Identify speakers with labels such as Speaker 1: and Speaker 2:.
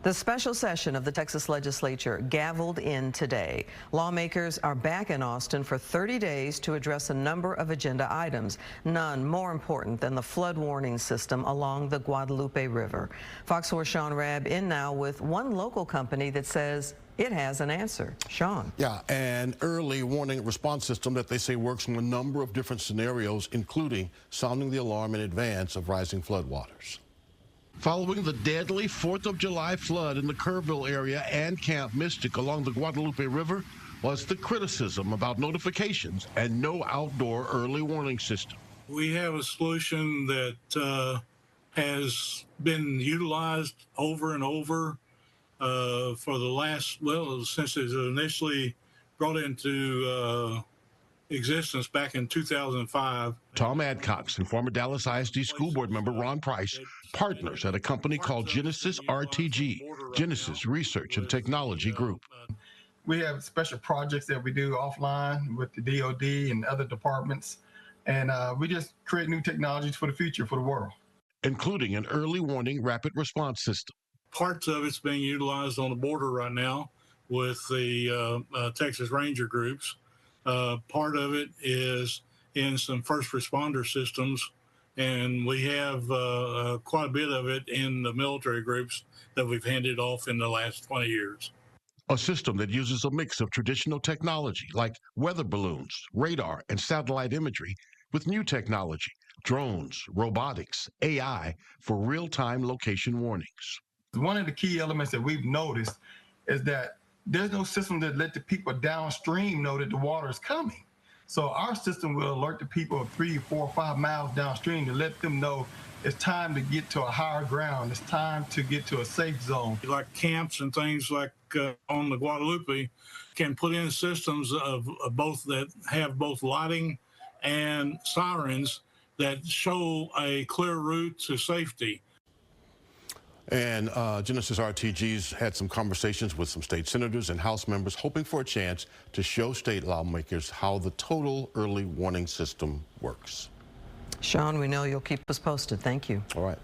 Speaker 1: The special session of the Texas legislature gavelled in today. Lawmakers are back in Austin for 30 days to address a number of agenda items, none more important than the flood warning system along the Guadalupe River. Fox 4 Sean Rabb in now with one local company that says it has an answer. Sean.
Speaker 2: Yeah, an early warning response system that they say works in a number of different scenarios, including sounding the alarm in advance of rising floodwaters. Following the deadly 4th of July flood in the Kerrville area and Camp Mystic along the Guadalupe River was the criticism about notifications and no outdoor early warning system.
Speaker 3: We have a solution that has been utilized over and over for the last, since it was initially brought into existence back in 2005.
Speaker 2: Tom Adcox and former Dallas ISD school board member Ron Price, partners at a company called Genesis RTG, Genesis Research and Technology Group.
Speaker 4: We have special projects that we do offline with the DOD and other departments, and we just create new technologies for the future for the world.
Speaker 2: Including an early warning rapid response system.
Speaker 3: Parts of it's being utilized on the border right now with the Texas Ranger groups. Part of it is in some first responder systems, and we have quite a bit of it in the military groups that we've handed off in the last 20 years.
Speaker 2: A system that uses a mix of traditional technology like weather balloons, radar, and satellite imagery with new technology, drones, robotics, AI for real-time location warnings.
Speaker 4: One of the key elements that we've noticed is that there's no system that let the people downstream know that the water is coming. So our system will alert the people 3, 4, 5 miles downstream to let them know it's time to get to a higher ground. It's time to get to a safe zone.
Speaker 3: Like camps and things like on the Guadalupe can put in systems of both that have both lighting and sirens that show a clear route to safety.
Speaker 2: And Genesis RTG's had some conversations with some state senators and House members hoping for a chance to show state lawmakers how the total early warning system works.
Speaker 1: Sean, we know you'll keep us posted. Thank you.
Speaker 2: All right.